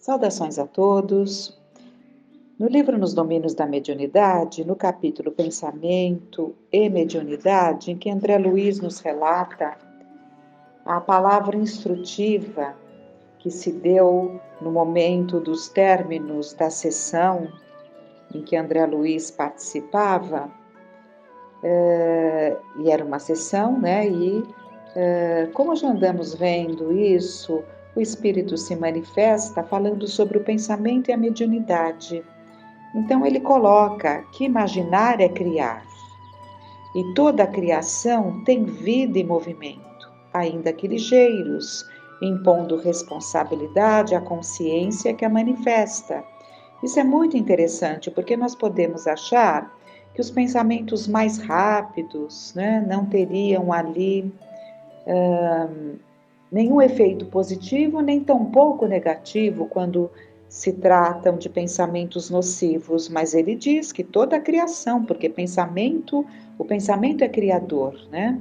Saudações a todos. No livro Nos Domínios da Mediunidade, no capítulo Pensamento e Mediunidade, em que André Luiz nos relata a palavra instrutiva que se deu no momento dos términos da sessão em que André Luiz participava, e era uma sessão, né? Como já andamos vendo isso, o Espírito se manifesta falando sobre o pensamento e a mediunidade. Então ele coloca que imaginar é criar, e toda a criação tem vida e movimento, ainda que ligeiros, impondo responsabilidade à consciência que a manifesta. Isso é muito interessante, porque nós podemos achar que os pensamentos mais rápidos, né, não teriam ali nenhum efeito positivo, nem tampouco negativo quando se tratam de pensamentos nocivos, mas ele diz que toda a criação, porque o pensamento é criador, né?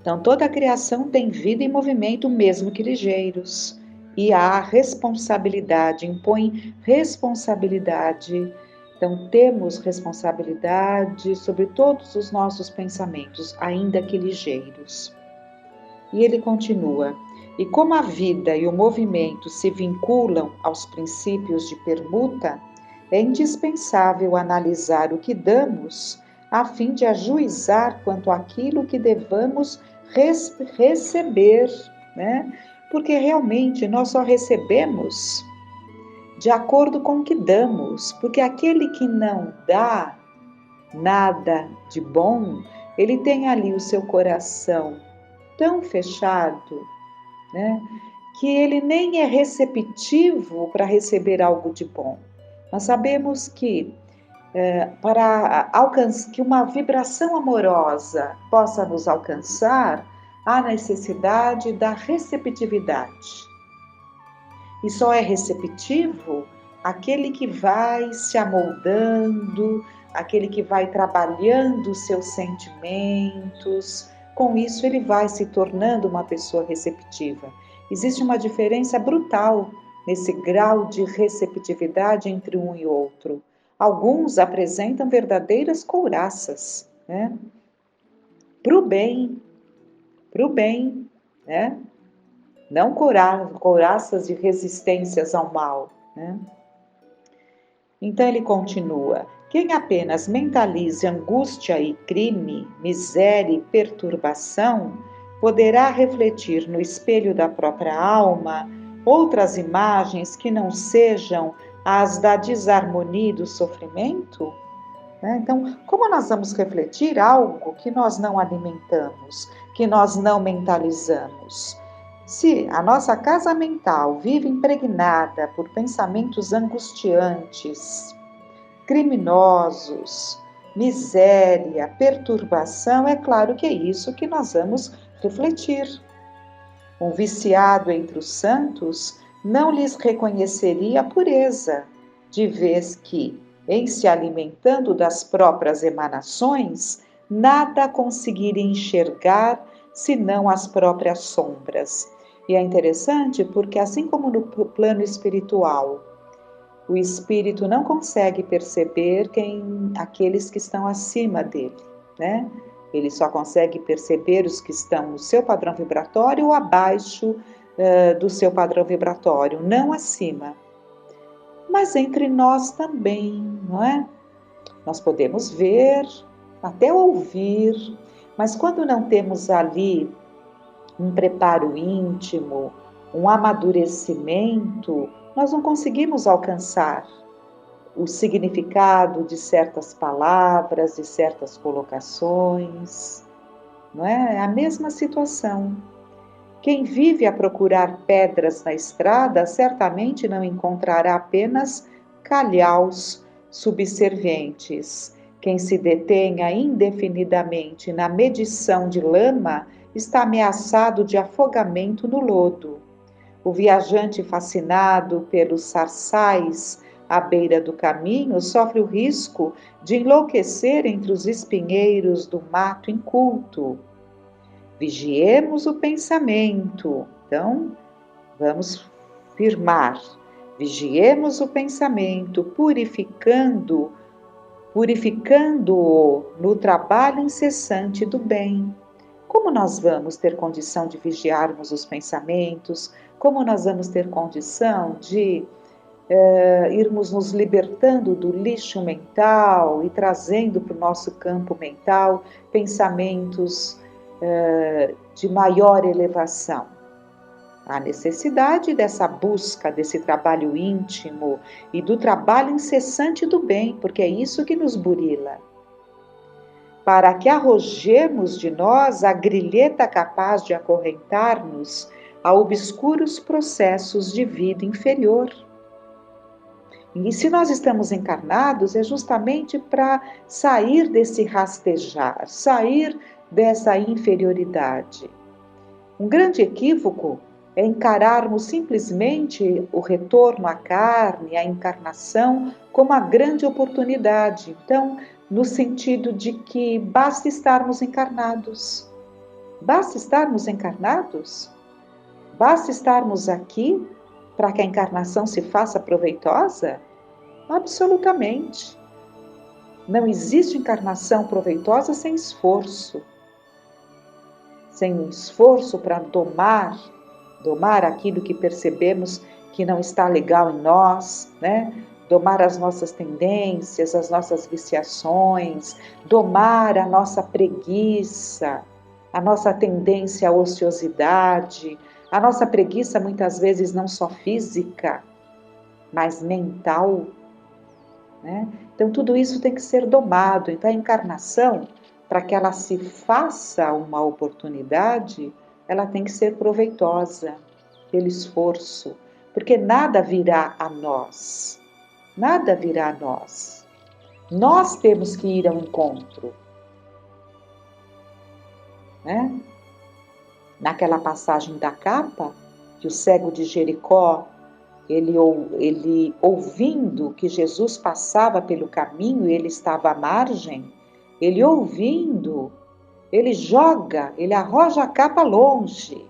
Então toda a criação tem vida e movimento, mesmo que ligeiros, e há responsabilidade, impõe responsabilidade. Então temos responsabilidade sobre todos os nossos pensamentos, ainda que ligeiros. E ele continua: e como a vida e o movimento se vinculam aos princípios de permuta, é indispensável analisar o que damos a fim de ajuizar quanto àquilo que devamos receber, né? Porque realmente nós só recebemos de acordo com o que damos, porque aquele que não dá nada de bom, ele tem ali o seu coração tão fechado, né, que ele nem é receptivo para receber algo de bom. Nós sabemos que para que uma vibração amorosa possa nos alcançar, há necessidade da receptividade. E só é receptivo aquele que vai se amoldando, aquele que vai trabalhando os seus sentimentos. Com isso, ele vai se tornando uma pessoa receptiva. Existe uma diferença brutal nesse grau de receptividade entre um e outro. Alguns apresentam verdadeiras couraças, né? Para o bem, né? Não couraças de resistências ao mal, né? Então ele continua: quem apenas mentalize angústia e crime, miséria e perturbação, poderá refletir no espelho da própria alma outras imagens que não sejam as da desarmonia e do sofrimento? Então, como nós vamos refletir algo que nós não alimentamos, que nós não mentalizamos? Se a nossa casa mental vive impregnada por pensamentos angustiantes, criminosos, miséria, perturbação, é claro que é isso que nós vamos refletir. Um viciado entre os santos não lhes reconheceria a pureza, de vez que, em se alimentando das próprias emanações, nada conseguiria enxergar senão as próprias sombras. E é interessante porque, assim como no plano espiritual, o espírito não consegue perceber aqueles que estão acima dele, né? Ele só consegue perceber os que estão no seu padrão vibratório ou abaixo do seu padrão vibratório, não acima. Mas entre nós também, não é? Nós podemos ver, até ouvir, mas quando não temos ali um preparo íntimo, um amadurecimento, nós não conseguimos alcançar o significado de certas palavras, de certas colocações, não é? É a mesma situação. Quem vive a procurar pedras na estrada certamente não encontrará apenas calhaus subservientes. Quem se detenha indefinidamente na medição de lama está ameaçado de afogamento no lodo. O viajante fascinado pelos sarçais à beira do caminho sofre o risco de enlouquecer entre os espinheiros do mato inculto. Vigiemos o pensamento. Então, vamos firmar. Vigiemos o pensamento, purificando-o no trabalho incessante do bem. Como nós vamos ter condição de vigiarmos os pensamentos? Como nós vamos ter condição de irmos nos libertando do lixo mental e trazendo para o nosso campo mental pensamentos de maior elevação? A necessidade dessa busca, desse trabalho íntimo e do trabalho incessante do bem, porque é isso que nos burila. Para que arrojemos de nós a grilheta capaz de acorrentar-nos a obscuros processos de vida inferior. E se nós estamos encarnados, é justamente para sair desse rastejar, sair dessa inferioridade. Um grande equívoco é encararmos simplesmente o retorno à carne, a encarnação, como a grande oportunidade. Então, no sentido de que basta estarmos encarnados. Basta estarmos encarnados? Basta estarmos aqui para que a encarnação se faça proveitosa? Absolutamente. Não existe encarnação proveitosa sem esforço. Sem um esforço para domar aquilo que percebemos que não está legal em nós, né? Domar as nossas tendências, as nossas viciações, domar a nossa preguiça, a nossa tendência à ociosidade, a nossa preguiça muitas vezes não só física, mas mental, né? Então tudo isso tem que ser domado. Então a encarnação, para que ela se faça uma oportunidade, ela tem que ser proveitosa, pelo esforço, porque nada virá a nós. Nada virá a nós. Nós temos que ir ao encontro. Né? Naquela passagem da capa, que o cego de Jericó, ele ouvindo que Jesus passava pelo caminho, ele estava à margem, ele ouvindo, ele arroja a capa longe.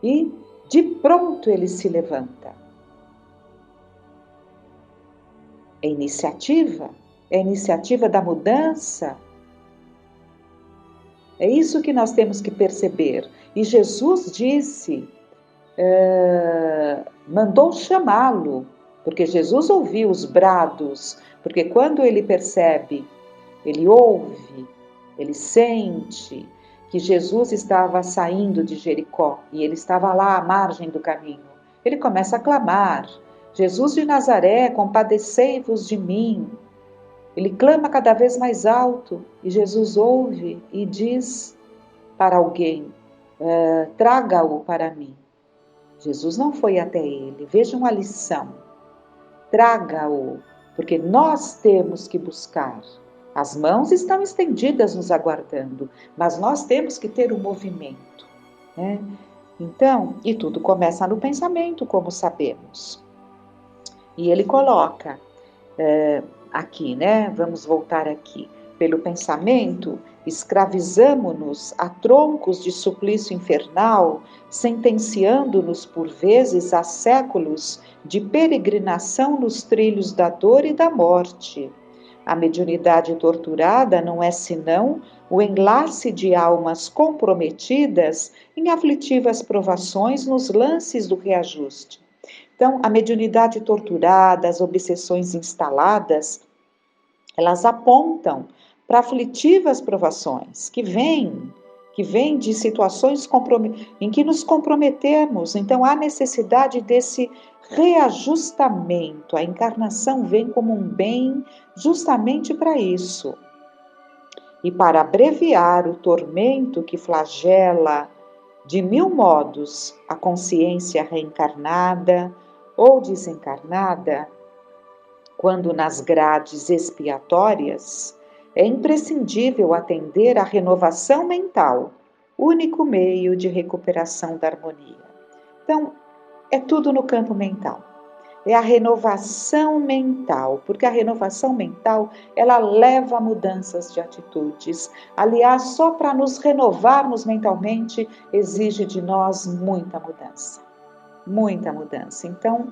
E de pronto ele se levanta. É iniciativa da mudança. É isso que nós temos que perceber. E Jesus disse, mandou chamá-lo, porque Jesus ouviu os brados, porque quando ele percebe, ele ouve, ele sente que Jesus estava saindo de Jericó e ele estava lá à margem do caminho. Ele começa a clamar, Jesus de Nazaré, compadecei-vos de mim. Ele clama cada vez mais alto e Jesus ouve e diz para alguém, traga-o para mim. Jesus não foi até ele, vejam a lição. Traga-o, porque nós temos que buscar. As mãos estão estendidas nos aguardando, mas nós temos que ter o movimento, né? Então, e tudo começa no pensamento, como sabemos. E ele coloca aqui, né? Vamos voltar aqui. Pelo pensamento, escravizamo-nos a troncos de suplício infernal, sentenciando-nos por vezes a séculos de peregrinação nos trilhos da dor e da morte. A mediunidade torturada não é senão o enlace de almas comprometidas em aflitivas provações nos lances do reajuste. Então, a mediunidade torturada, as obsessões instaladas, elas apontam para aflitivas provações que vêm de situações em que nos comprometemos. Então, há necessidade desse reajustamento. A encarnação vem como um bem justamente para isso. E para abreviar o tormento que flagela de 1000 modos a consciência reencarnada ou desencarnada, quando nas grades expiatórias, é imprescindível atender à renovação mental, único meio de recuperação da harmonia. Então, é tudo no campo mental. É a renovação mental, porque a renovação mental, ela leva a mudanças de atitudes. Aliás, só para nos renovarmos mentalmente, exige de nós muita mudança. muita mudança. Então,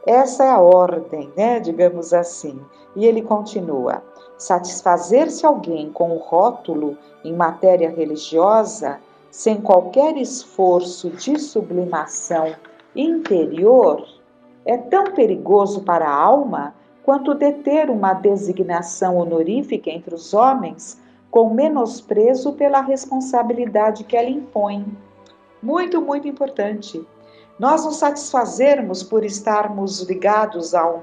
essa é a ordem, né? Digamos assim. E ele continua: satisfazer-se alguém com o rótulo em matéria religiosa, sem qualquer esforço de sublimação interior, é tão perigoso para a alma quanto deter uma designação honorífica entre os homens com menosprezo pela responsabilidade que ela impõe. Muito, muito importante. Nós nos satisfazermos por estarmos ligados a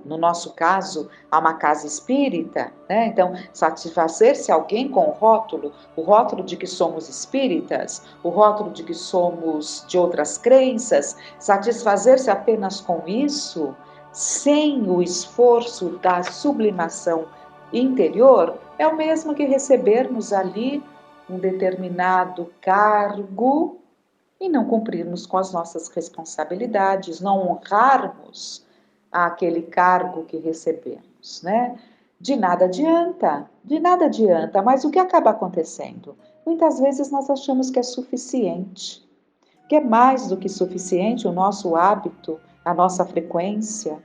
no nosso caso, a uma casa espírita, né? Então, satisfazer-se alguém com o rótulo de que somos espíritas, o rótulo de que somos de outras crenças, satisfazer-se apenas com isso, sem o esforço da sublimação interior, é o mesmo que recebermos ali um determinado cargo e não cumprirmos com as nossas responsabilidades, não honrarmos aquele cargo que recebemos, né? De nada adianta, mas o que acaba acontecendo? Muitas vezes nós achamos que é suficiente, que é mais do que suficiente o nosso hábito, a nossa frequência,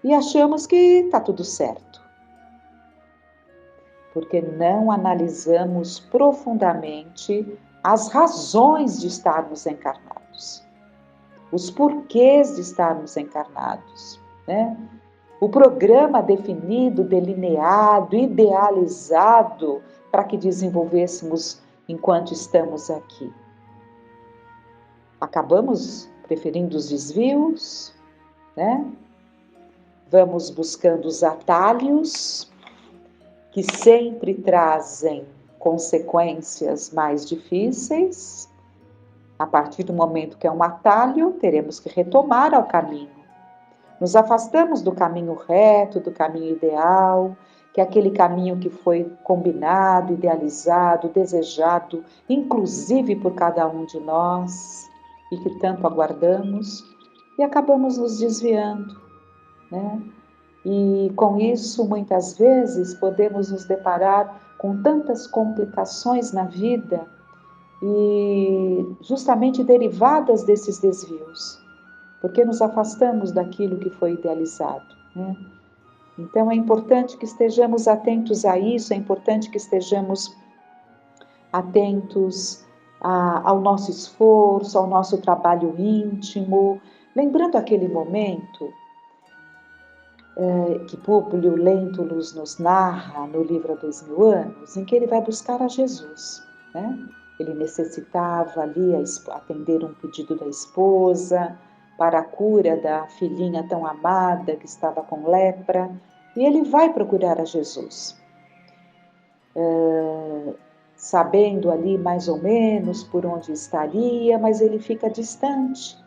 e achamos que está tudo certo, porque não analisamos profundamente as razões de estarmos encarnados, os porquês de estarmos encarnados, né? O programa definido, delineado, idealizado para que desenvolvêssemos enquanto estamos aqui. Acabamos preferindo os desvios, né? Vamos buscando os atalhos que sempre trazem consequências mais difíceis. A partir do momento que é um atalho, teremos que retomar ao caminho. Nos afastamos do caminho reto, do caminho ideal, que é aquele caminho que foi combinado, idealizado, desejado, inclusive por cada um de nós, e que tanto aguardamos, e acabamos nos desviando, né? E com isso, muitas vezes, podemos nos deparar com tantas complicações na vida, e justamente derivadas desses desvios, porque nos afastamos daquilo que foi idealizado, né? Então é importante que estejamos atentos a isso, é importante que estejamos atentos ao nosso esforço, ao nosso trabalho íntimo, lembrando aquele momento que Públio Lentulus nos narra no livro Há 2000 anos, em que ele vai buscar a Jesus, né? Ele necessitava ali atender um pedido da esposa para a cura da filhinha tão amada que estava com lepra, e ele vai procurar a Jesus, sabendo ali mais ou menos por onde estaria, mas ele fica distante.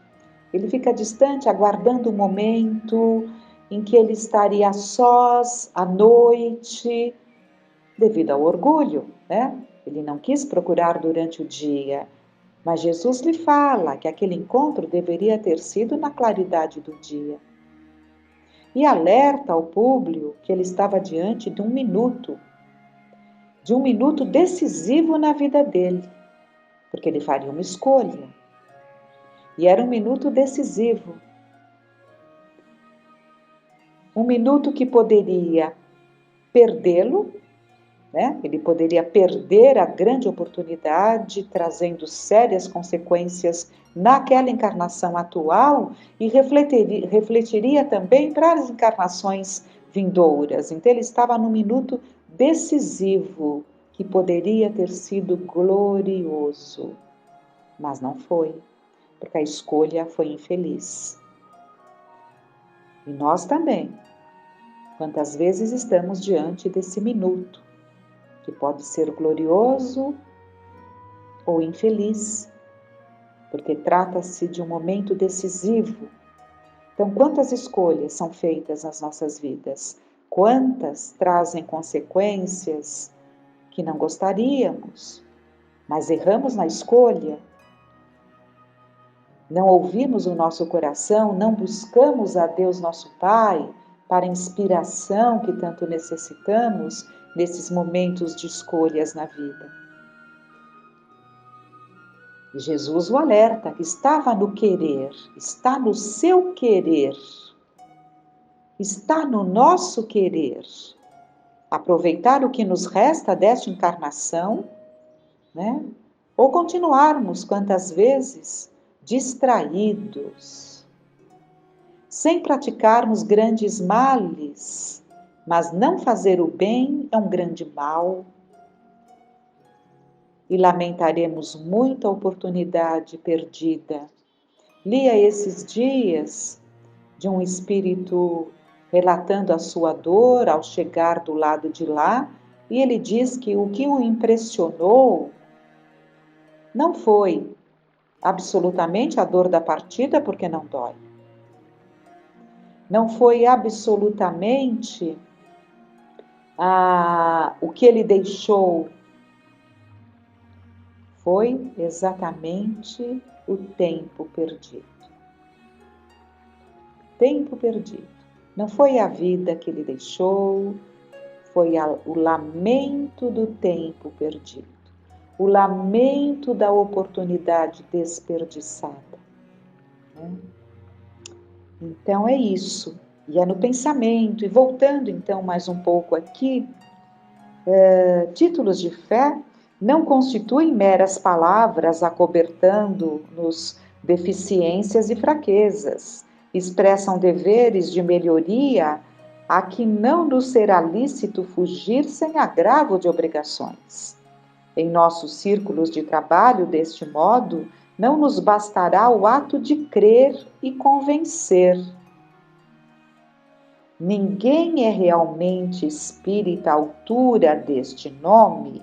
Ele fica distante, aguardando o momento em que ele estaria a sós, à noite, devido ao orgulho, né? Ele não quis procurar durante o dia, mas Jesus lhe fala que aquele encontro deveria ter sido na claridade do dia. E alerta ao público que ele estava diante de um minuto decisivo na vida dele, porque ele faria uma escolha. E era um minuto decisivo. Um minuto que poderia perdê-lo, né? Ele poderia perder a grande oportunidade, trazendo sérias consequências naquela encarnação atual e refletiria também para as encarnações vindouras. Então ele estava num minuto decisivo que poderia ter sido glorioso, mas não foi, porque a escolha foi infeliz. E nós também, quantas vezes estamos diante desse minuto, que pode ser glorioso ou infeliz, porque trata-se de um momento decisivo. Então, quantas escolhas são feitas nas nossas vidas? Quantas trazem consequências que não gostaríamos, mas erramos na escolha? Não ouvimos o nosso coração, não buscamos a Deus nosso Pai para a inspiração que tanto necessitamos nesses momentos de escolhas na vida. E Jesus o alerta que estava no querer, está no seu querer, está no nosso querer. Aproveitar o que nos resta desta encarnação, né? Ou continuarmos quantas vezes distraídos, sem praticarmos grandes males, mas não fazer o bem é um grande mal. E lamentaremos muito a oportunidade perdida. Li a esses dias de um espírito relatando a sua dor ao chegar do lado de lá, e ele diz que o que o impressionou não foi absolutamente a dor da partida, porque não dói. Não foi absolutamente o que ele deixou. Foi exatamente o tempo perdido. Tempo perdido. Não foi a vida que ele deixou, foi o lamento do tempo perdido, o lamento da oportunidade desperdiçada. Né? Então é isso. E é no pensamento. E voltando então mais um pouco aqui, títulos de fé não constituem meras palavras acobertando-nos deficiências e fraquezas. Expressam deveres de melhoria a que não nos será lícito fugir sem agravo de obrigações. Em nossos círculos de trabalho, deste modo, não nos bastará o ato de crer e convencer. Ninguém é realmente espírita à altura deste nome,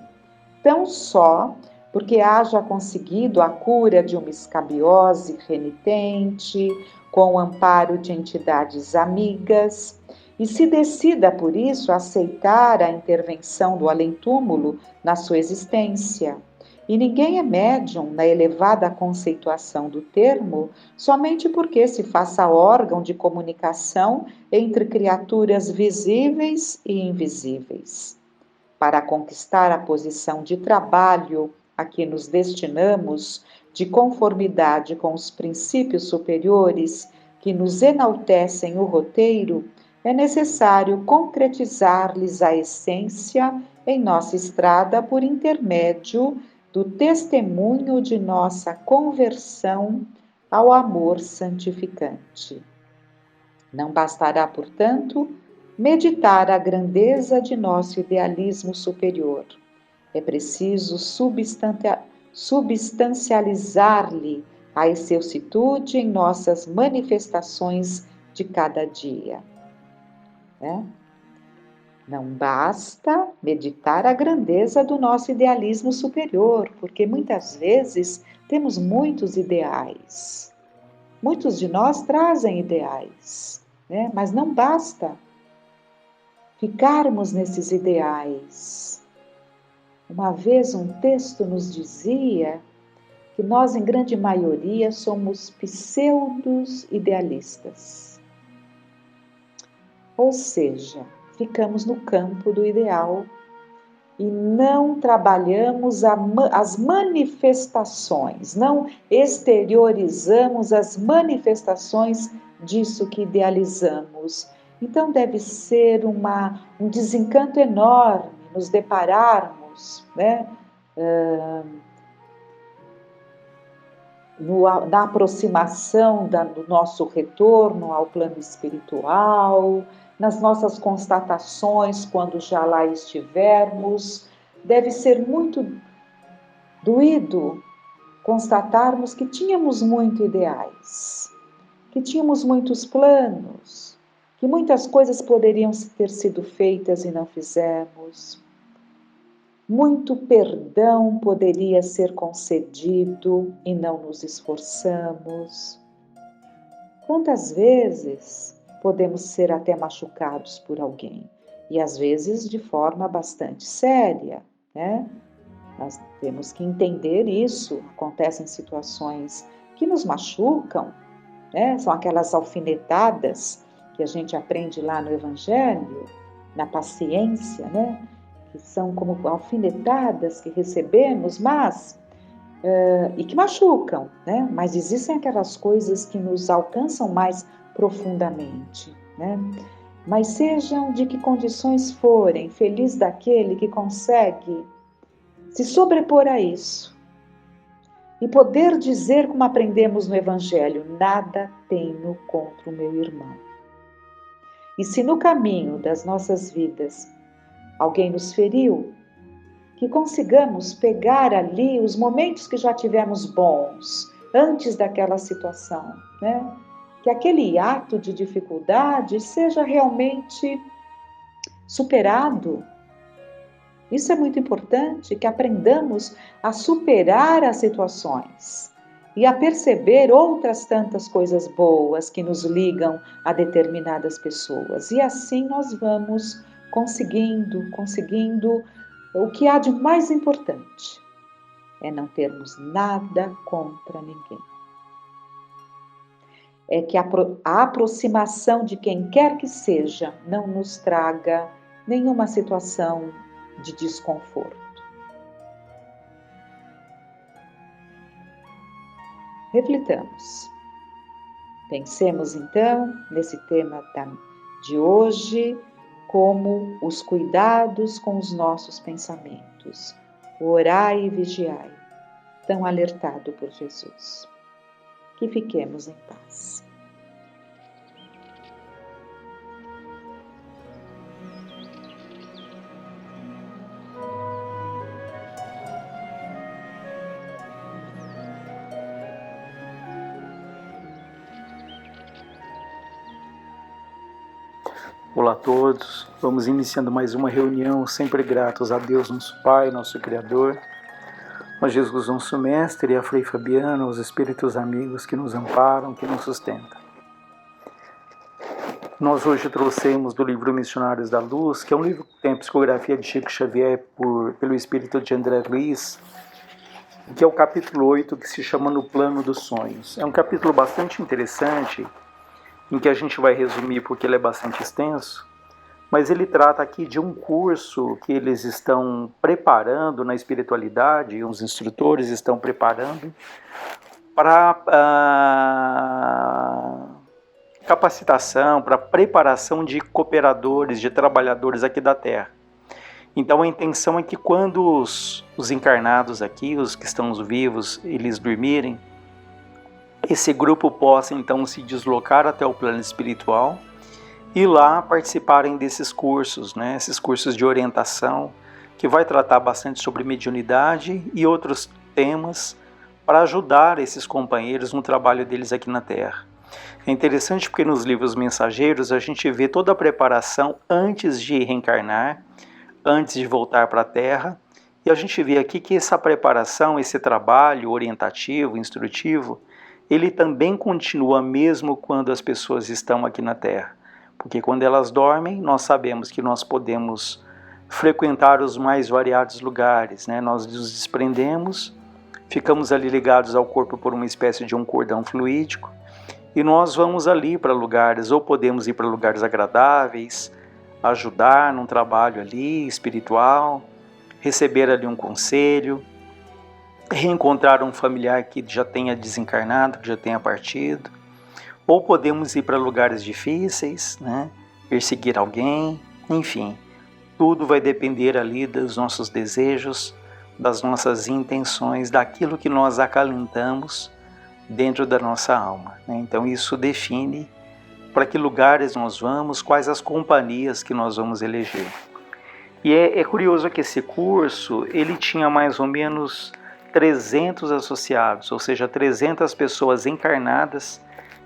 tão só porque haja conseguido a cura de uma escabiose renitente, com o amparo de entidades amigas, e se decida por isso a aceitar a intervenção do além-túmulo na sua existência. E ninguém é médium na elevada conceituação do termo somente porque se faça órgão de comunicação entre criaturas visíveis e invisíveis. Para conquistar a posição de trabalho a que nos destinamos, de conformidade com os princípios superiores que nos enaltecem o roteiro, é necessário concretizar-lhes a essência em nossa estrada por intermédio do testemunho de nossa conversão ao amor santificante. Não bastará, portanto, meditar a grandeza de nosso idealismo superior. É preciso substancializar-lhe a excelsitude em nossas manifestações de cada dia. Né? Não basta meditar a grandeza do nosso idealismo superior, porque muitas vezes temos muitos ideais. Muitos de nós trazem ideais, né? Mas não basta ficarmos nesses ideais. Uma vez um texto nos dizia que nós, em grande maioria, somos pseudos idealistas. Ou seja, ficamos no campo do ideal e não trabalhamos as manifestações, não exteriorizamos as manifestações disso que idealizamos. Então deve ser um desencanto enorme nos depararmos, né, na aproximação do nosso retorno ao plano espiritual, nas nossas constatações quando já lá estivermos. Deve ser muito doído constatarmos que tínhamos muitos ideais, que tínhamos muitos planos, que muitas coisas poderiam ter sido feitas e não fizemos. Muito perdão poderia ser concedido e não nos esforçamos. Quantas vezes podemos ser até machucados por alguém? E às vezes de forma bastante séria, né? Nós temos que entender isso. Acontecem situações que nos machucam, né? São aquelas alfinetadas que a gente aprende lá no Evangelho, na paciência, né? Que são como alfinetadas que recebemos, mas e que machucam, né? Mas existem aquelas coisas que nos alcançam mais profundamente, né? Mas sejam de que condições forem, feliz daquele que consegue se sobrepor a isso e poder dizer, como aprendemos no Evangelho: nada tenho contra o meu irmão. E se no caminho das nossas vidas alguém nos feriu, que consigamos pegar ali os momentos que já tivemos bons, antes daquela situação, né? Que aquele ato de dificuldade seja realmente superado. Isso é muito importante, que aprendamos a superar as situações e a perceber outras tantas coisas boas que nos ligam a determinadas pessoas. E assim nós vamos conseguindo o que há de mais importante, é não termos nada contra ninguém. É que a aproximação de quem quer que seja não nos traga nenhuma situação de desconforto. Reflitamos. Pensemos então nesse tema de hoje, como os cuidados com os nossos pensamentos. Orai e vigiai, tão alertado por Jesus. Que fiquemos em paz. Olá a todos, vamos iniciando mais uma reunião, sempre gratos a Deus, nosso Pai, nosso Criador, a Jesus, nosso Mestre, e a Frei Fabiana, os Espíritos amigos que nos amparam, que nos sustentam. Nós hoje trouxemos do livro Missionários da Luz, que é um livro que tem a psicografia de Chico Xavier pelo Espírito de André Luiz, que é o capítulo 8, que se chama No Plano dos Sonhos. É um capítulo bastante interessante, em que a gente vai resumir porque ele é bastante extenso, mas ele trata aqui de um curso que eles estão preparando na espiritualidade, os instrutores estão preparando para capacitação, para preparação de cooperadores, de trabalhadores aqui da Terra. Então a intenção é que quando os encarnados aqui, os que estão vivos, eles dormirem, esse grupo possa então se deslocar até o plano espiritual e lá participarem desses cursos, né? Esses cursos de orientação, que vai tratar bastante sobre mediunidade e outros temas para ajudar esses companheiros no trabalho deles aqui na Terra. É interessante porque nos livros mensageiros a gente vê toda a preparação antes de reencarnar, antes de voltar para a Terra, e a gente vê aqui que essa preparação, esse trabalho orientativo, instrutivo, ele também continua mesmo quando as pessoas estão aqui na Terra. Porque quando elas dormem, nós sabemos que nós podemos frequentar os mais variados lugares, né? Nós nos desprendemos, ficamos ali ligados ao corpo por uma espécie de um cordão fluídico, e nós vamos ali para lugares, ou podemos ir para lugares agradáveis, ajudar num trabalho ali espiritual, receber ali um conselho, reencontrar um familiar que já tenha desencarnado, que já tenha partido, ou podemos ir para lugares difíceis, né? Perseguir alguém, enfim, tudo vai depender ali dos nossos desejos, das nossas intenções, daquilo que nós acalentamos dentro da nossa alma, né? Então isso define para que lugares nós vamos, quais as companhias que nós vamos eleger. E é curioso que esse curso, ele tinha mais ou menos 300 associados, ou seja, 300 pessoas encarnadas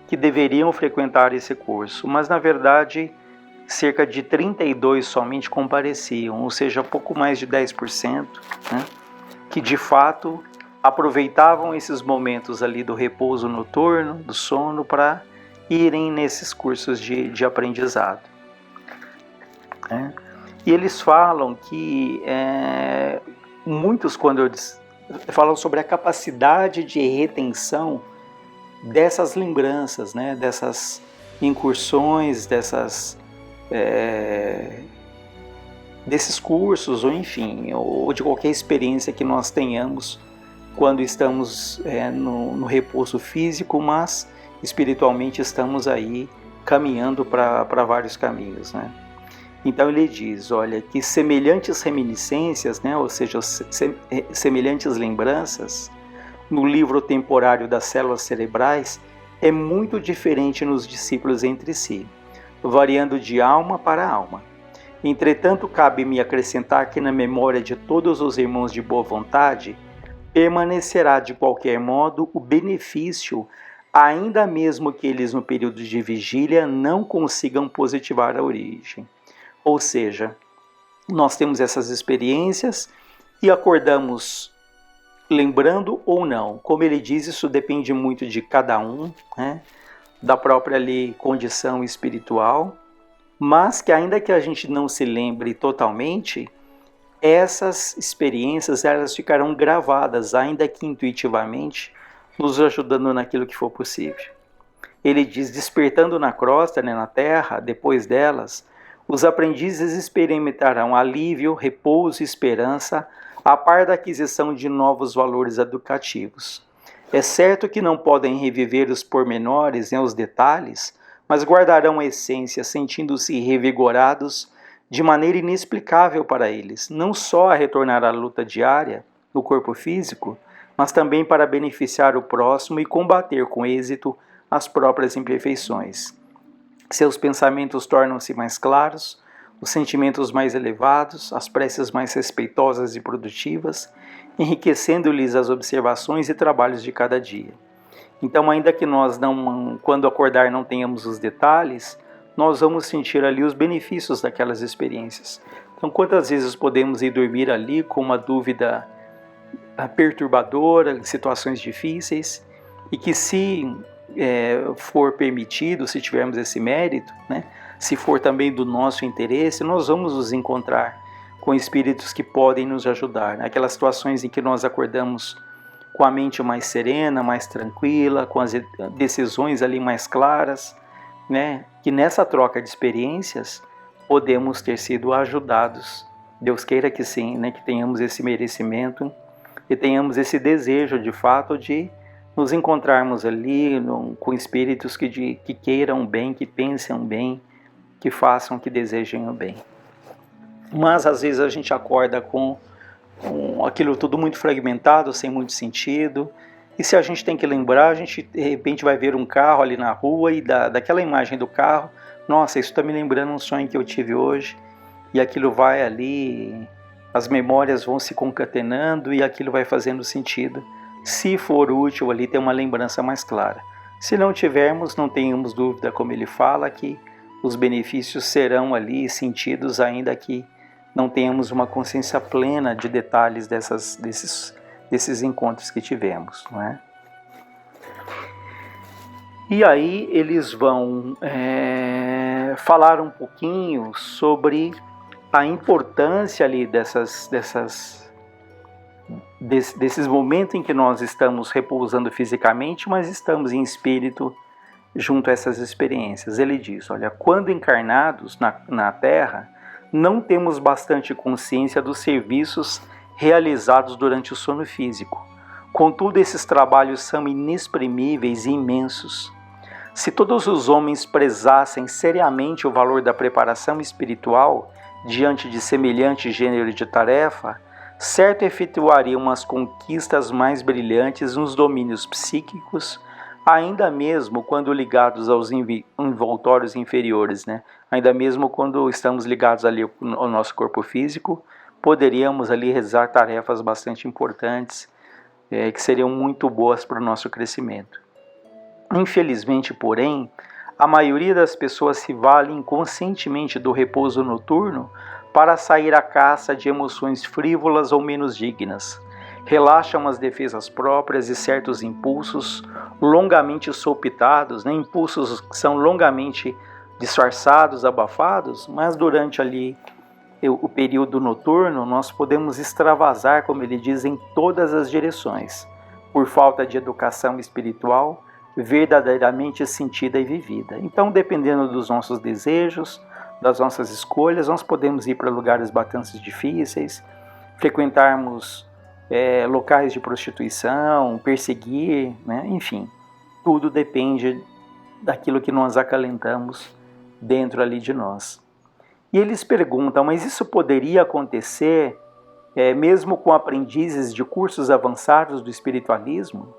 que deveriam frequentar esse curso, mas na verdade cerca de 32 somente compareciam, ou seja, pouco mais de 10%, né, que de fato aproveitavam esses momentos ali do repouso noturno, do sono, para irem nesses cursos de aprendizado, né? E eles falam que muitos, quando falam sobre a capacidade de retenção dessas lembranças, né, dessas incursões, desses cursos, ou enfim, ou de qualquer experiência que nós tenhamos quando estamos no repouso físico, mas espiritualmente estamos aí caminhando para vários caminhos, né? Então ele diz, olha, que semelhantes reminiscências, né, ou seja, semelhantes lembranças, no livro temporário das células cerebrais, é muito diferente nos discípulos entre si, variando de alma para alma. Entretanto, cabe-me acrescentar que na memória de todos os irmãos de boa vontade, permanecerá de qualquer modo o benefício, ainda mesmo que eles no período de vigília não consigam positivar a origem. Ou seja, nós temos essas experiências e acordamos lembrando ou não. Como ele diz, isso depende muito de cada um, né? Da própria condição espiritual, mas que ainda que a gente não se lembre totalmente, essas experiências elas ficarão gravadas, ainda que intuitivamente, nos ajudando naquilo que for possível. Ele diz, despertando na crosta, né, na terra, depois delas, os aprendizes experimentarão alívio, repouso e esperança, a par da aquisição de novos valores educativos. É certo que não podem reviver os pormenores, né, os detalhes, mas guardarão a essência, sentindo-se revigorados de maneira inexplicável para eles, não só a retornar à luta diária no corpo físico, mas também para beneficiar o próximo e combater com êxito as próprias imperfeições. Seus pensamentos tornam-se mais claros, os sentimentos mais elevados, as preces mais respeitosas e produtivas, enriquecendo-lhes as observações e trabalhos de cada dia. Então, ainda que nós quando acordar não tenhamos os detalhes, nós vamos sentir ali os benefícios daquelas experiências. Então, quantas vezes podemos ir dormir ali com uma dúvida perturbadora, situações difíceis, e que se for permitido, se tivermos esse mérito, né, se for também do nosso interesse, nós vamos nos encontrar com espíritos que podem nos ajudar. Né? Aquelas situações em que nós acordamos com a mente mais serena, mais tranquila, com as decisões ali mais claras, né? Que nessa troca de experiências podemos ter sido ajudados. Deus queira que sim, né? Que tenhamos esse merecimento e tenhamos esse desejo de fato de nos encontrarmos ali com espíritos que queiram bem, que pensem bem, que façam, que desejem o bem. Mas às vezes a gente acorda com aquilo tudo muito fragmentado, sem muito sentido, e se a gente tem que lembrar, a gente de repente vai ver um carro ali na rua e daquela imagem do carro, nossa, isso está me lembrando um sonho que eu tive hoje, e aquilo vai ali, as memórias vão se concatenando e aquilo vai fazendo sentido. Se for útil ali, ter uma lembrança mais clara. Se não tivermos, não tenhamos dúvida, como ele fala, que os benefícios serão ali sentidos, ainda que não tenhamos uma consciência plena de detalhes desses encontros que tivemos, não é? E aí eles vão falar um pouquinho sobre a importância ali desses momentos em que nós estamos repousando fisicamente, mas estamos em espírito junto a essas experiências. Ele diz, olha, quando encarnados na Terra, não temos bastante consciência dos serviços realizados durante o sono físico. Contudo, esses trabalhos são inexprimíveis e imensos. Se todos os homens prezassem seriamente o valor da preparação espiritual diante de semelhante gênero de tarefa, certo efetuariam as conquistas mais brilhantes nos domínios psíquicos, ainda mesmo quando ligados aos envoltórios inferiores, né? Ainda mesmo quando estamos ligados ali ao nosso corpo físico, poderíamos ali realizar tarefas bastante importantes, que seriam muito boas para o nosso crescimento. Infelizmente, porém, a maioria das pessoas se vale inconscientemente do repouso noturno para sair à caça de emoções frívolas ou menos dignas. Relaxam as defesas próprias e certos impulsos longamente sopitados, né? Impulsos que são longamente disfarçados, abafados, mas durante ali o período noturno nós podemos extravasar, como ele diz, em todas as direções, por falta de educação espiritual verdadeiramente sentida e vivida. Então, dependendo dos nossos desejos, das nossas escolhas, nós podemos ir para lugares bastante difíceis, frequentarmos locais de prostituição, perseguir, né? Enfim, tudo depende daquilo que nós acalentamos dentro ali de nós. E eles perguntam, mas isso poderia acontecer mesmo com aprendizes de cursos avançados do espiritualismo?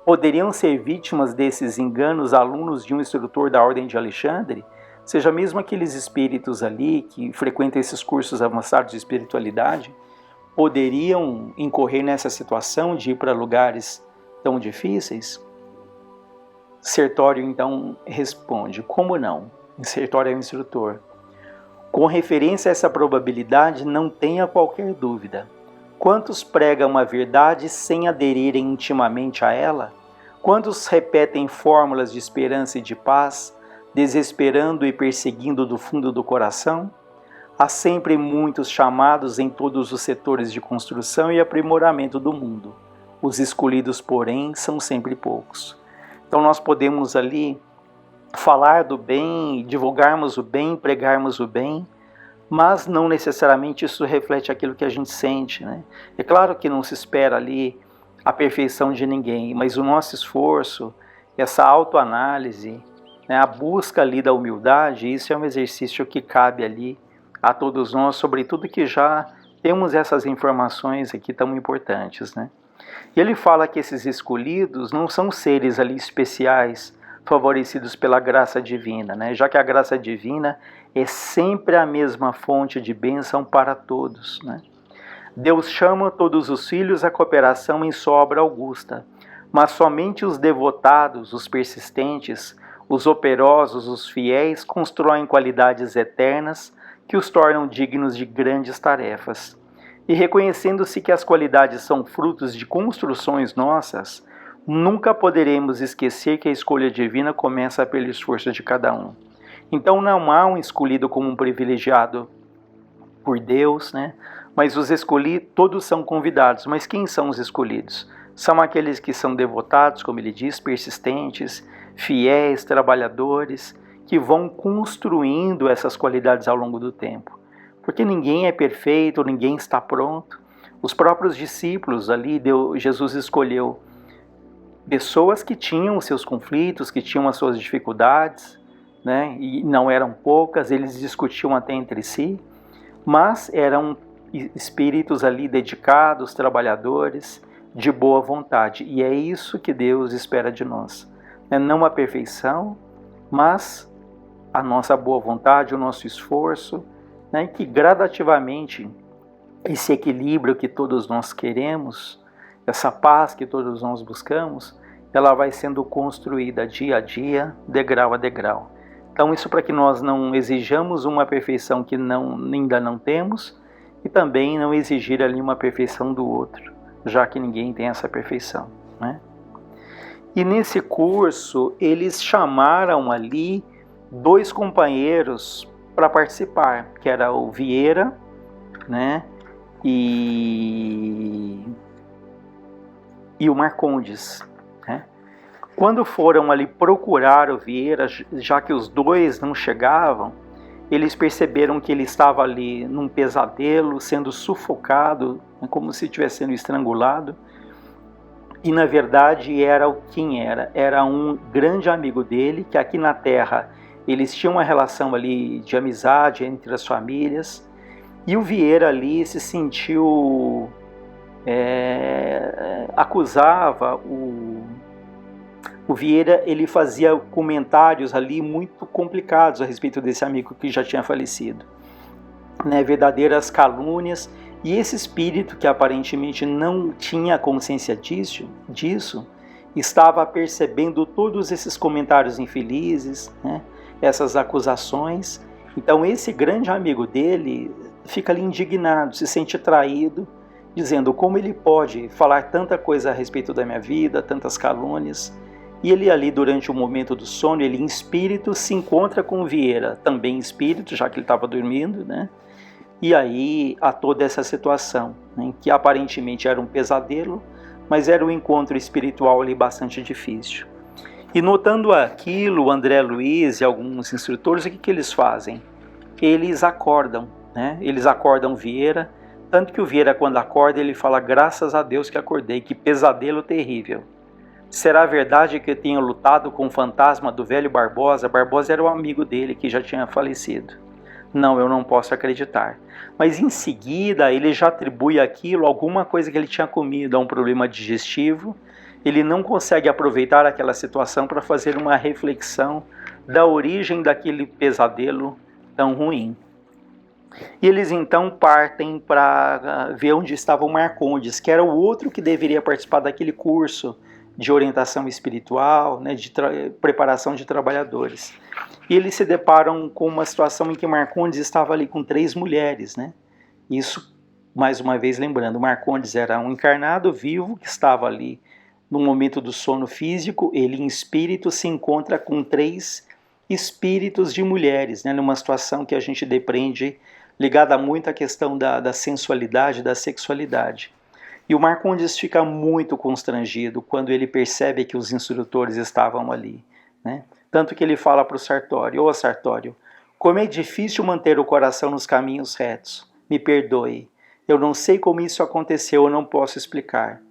Poderiam ser vítimas desses enganos alunos de um instrutor da Ordem de Alexandre? Seja mesmo aqueles espíritos ali que frequentam esses cursos avançados de espiritualidade, poderiam incorrer nessa situação de ir para lugares tão difíceis? Sertório então responde, como não? Sertório é o instrutor. Com referência a essa probabilidade, não tenha qualquer dúvida. Quantos pregam a verdade sem aderirem intimamente a ela? Quantos repetem fórmulas de esperança e de paz, desesperando e perseguindo do fundo do coração? Há sempre muitos chamados em todos os setores de construção e aprimoramento do mundo. Os escolhidos, porém, são sempre poucos. Então nós podemos ali falar do bem, divulgarmos o bem, pregarmos o bem, mas não necessariamente isso reflete aquilo que a gente sente, né? É claro que não se espera ali a perfeição de ninguém, mas o nosso esforço, essa autoanálise, né, a busca ali da humildade, isso é um exercício que cabe ali a todos nós, sobretudo que já temos essas informações aqui tão importantes, né? E ele fala que esses escolhidos não são seres ali especiais, favorecidos pela graça divina, né? Já que a graça divina é sempre a mesma fonte de bênção para todos, né? Deus chama todos os filhos à cooperação em sua obra augusta, mas somente os devotados, os persistentes, os operosos, os fiéis, constroem qualidades eternas que os tornam dignos de grandes tarefas. E reconhecendo-se que as qualidades são frutos de construções nossas, nunca poderemos esquecer que a escolha divina começa pelo esforço de cada um. Então não há um escolhido como um privilegiado por Deus, né? Mas os escolhidos, todos são convidados. Mas quem são os escolhidos? São aqueles que são devotados, como ele diz, persistentes, fiéis, trabalhadores, que vão construindo essas qualidades ao longo do tempo. Porque ninguém é perfeito, ninguém está pronto. Os próprios discípulos ali, Jesus escolheu pessoas que tinham seus conflitos, que tinham as suas dificuldades, né? E não eram poucas, eles discutiam até entre si, mas eram espíritos ali dedicados, trabalhadores, de boa vontade. E é isso que Deus espera de nós. Não a perfeição, mas a nossa boa vontade, o nosso esforço, né? Que gradativamente esse equilíbrio que todos nós queremos, essa paz que todos nós buscamos, ela vai sendo construída dia a dia, degrau a degrau. Então isso para que nós não exijamos uma perfeição que ainda não temos, e também não exigir ali uma perfeição do outro, já que ninguém tem essa perfeição, né? E nesse curso eles chamaram ali 2 companheiros para participar, que era o Vieira, né, e o Marcondes, né? Quando foram ali procurar o Vieira, já que os 2 não chegavam, eles perceberam que ele estava ali num pesadelo, sendo sufocado, como se estivesse sendo estrangulado. E na verdade quem era? Era um grande amigo dele, que aqui na Terra eles tinham uma relação ali de amizade entre as famílias. E o Vieira ali se sentiu, acusava o Vieira, ele fazia comentários ali muito complicados a respeito desse amigo que já tinha falecido, né, verdadeiras calúnias, e esse espírito que aparentemente não tinha consciência disso estava percebendo todos esses comentários infelizes, né, essas acusações. Então esse grande amigo dele fica ali indignado, se sente traído, dizendo como ele pode falar tanta coisa a respeito da minha vida, tantas calúnias. E ele ali, durante o momento do sono, ele em espírito se encontra com o Vieira, também em espírito, já que ele estava dormindo, né? E aí há toda essa situação, né, que aparentemente era um pesadelo, mas era um encontro espiritual ali bastante difícil. E notando aquilo, o André Luiz e alguns instrutores, o que eles fazem? Eles acordam, né? Eles acordam Vieira, Tanto que o Vieira, quando acorda, ele fala: graças a Deus que acordei, que pesadelo terrível. Será verdade que eu tenha lutado com o fantasma do velho Barbosa? Barbosa era um amigo dele que já tinha falecido. Não, eu não posso acreditar. Mas em seguida ele já atribui aquilo a alguma coisa que ele tinha comido, a um problema digestivo. Ele não consegue aproveitar aquela situação para fazer uma reflexão da origem daquele pesadelo tão ruim. E eles então partem para ver onde estava o Marcondes, que era o outro que deveria participar daquele curso de orientação espiritual, né, de preparação de trabalhadores. E eles se deparam com uma situação em que Marcondes estava ali com 3 mulheres, né? Isso, mais uma vez lembrando, Marcondes era um encarnado vivo que estava ali no momento do sono físico. Ele em espírito se encontra com 3 espíritos de mulheres, né, numa situação que a gente depreende ligada muito à questão da sensualidade, da sexualidade. E o Marcondes fica muito constrangido quando ele percebe que os instrutores estavam ali, né? Tanto que ele fala para o Sartório: ô Sartório, como é difícil manter o coração nos caminhos retos. Me perdoe, eu não sei como isso aconteceu, eu não posso explicar.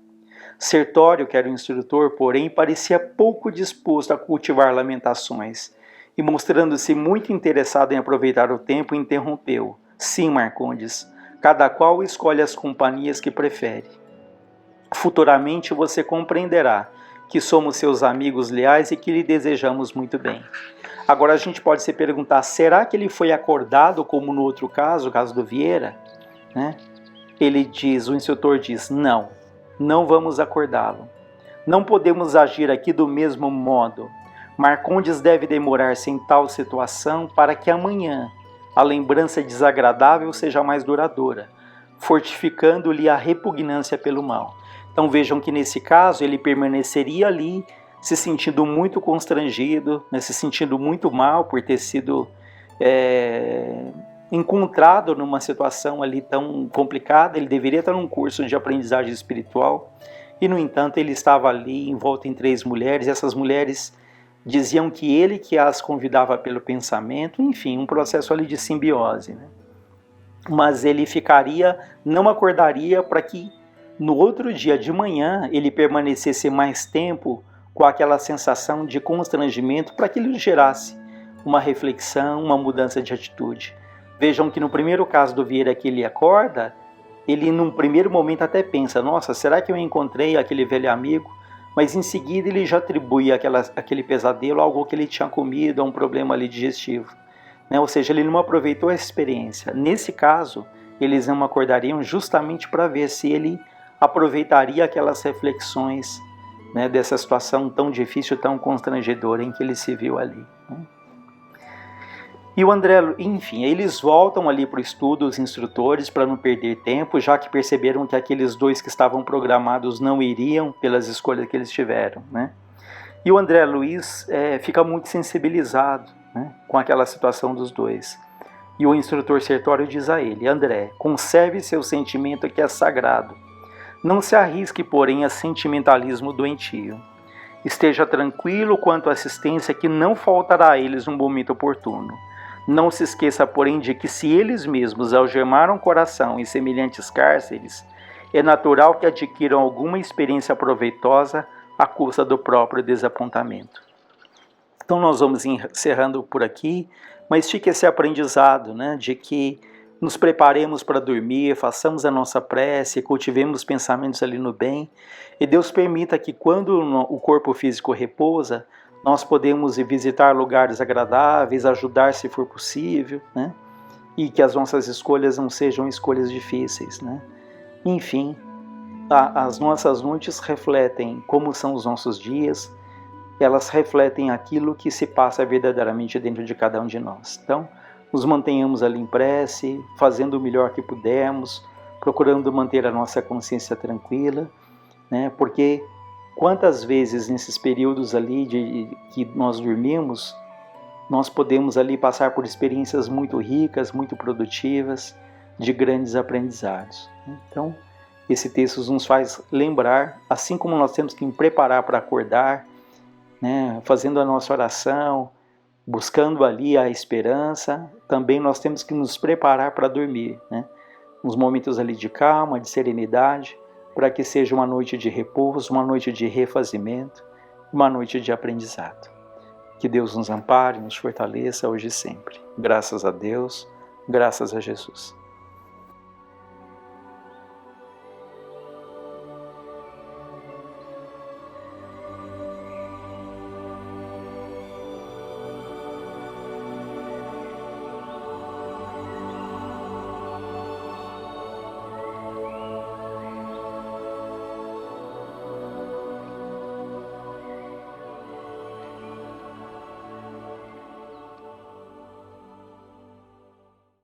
Sertório, que era o instrutor, porém, parecia pouco disposto a cultivar lamentações, e mostrando-se muito interessado em aproveitar o tempo, interrompeu: sim, Marcondes, cada qual escolhe as companhias que prefere. Futuramente você compreenderá que somos seus amigos leais e que lhe desejamos muito bem. Agora a gente pode se perguntar: será que ele foi acordado como no outro caso, o caso do Vieira? Né? O instrutor diz: não, não vamos acordá-lo. Não podemos agir aqui do mesmo modo. Marcondes deve demorar-se em tal situação para que amanhã a lembrança desagradável seja mais duradoura, fortificando-lhe a repugnância pelo mal. Então vejam que nesse caso ele permaneceria ali se sentindo muito constrangido, né, se sentindo muito mal por ter sido encontrado numa situação ali tão complicada. Ele deveria estar num curso de aprendizagem espiritual e, no entanto, ele estava ali envolto em 3 mulheres. Essas mulheres diziam que ele que as convidava pelo pensamento, enfim, um processo ali de simbiose, né? Mas ele não acordaria para que no outro dia de manhã ele permanecesse mais tempo com aquela sensação de constrangimento, para que ele gerasse uma reflexão, uma mudança de atitude. Vejam que no primeiro caso do Vieira, que ele acorda, ele num primeiro momento até pensa: nossa, será que eu encontrei aquele velho amigo? Mas em seguida ele já atribui aquele pesadelo a algo que ele tinha comido, a um problema ali digestivo, né? Ou seja, ele não aproveitou essa experiência. Nesse caso, eles não acordariam justamente para ver se ele aproveitaria aquelas reflexões, né, dessa situação tão difícil, tão constrangedora em que ele se viu ali, né? E o André, enfim, eles voltam ali para o estudo, os instrutores, para não perder tempo, já que perceberam que aqueles 2 que estavam programados não iriam pelas escolhas que eles tiveram, né? E o André Luiz fica muito sensibilizado, né, com aquela situação dos 2. E o instrutor Sertório diz a ele: André, conserve seu sentimento que é sagrado. Não se arrisque, porém, a sentimentalismo doentio. Esteja tranquilo quanto à assistência que não faltará a eles no momento oportuno. Não se esqueça, porém, de que se eles mesmos algemaram o coração em semelhantes cárceres, é natural que adquiram alguma experiência proveitosa à custa do próprio desapontamento. Então nós vamos encerrando por aqui, mas fica esse aprendizado, né, de que nos preparemos para dormir, façamos a nossa prece, cultivemos pensamentos ali no bem, e Deus permita que quando o corpo físico repousa, nós podemos ir visitar lugares agradáveis, ajudar se for possível, né? E que as nossas escolhas não sejam escolhas difíceis, né? Enfim, as nossas noites refletem como são os nossos dias, elas refletem aquilo que se passa verdadeiramente dentro de cada um de nós. Então, nos mantenhamos ali em prece, fazendo o melhor que pudermos, procurando manter a nossa consciência tranquila, né? Porque quantas vezes nesses períodos ali que nós dormimos, nós podemos ali passar por experiências muito ricas, muito produtivas, de grandes aprendizados. Então, esse texto nos faz lembrar, assim como nós temos que nos preparar para acordar, né, fazendo a nossa oração, buscando ali a esperança, também nós temos que nos preparar para dormir, né? uns momentos ali de calma, de serenidade, para que seja uma noite de repouso, uma noite de refazimento, uma noite de aprendizado. Que Deus nos ampare, nos fortaleça hoje e sempre. Graças a Deus, graças a Jesus.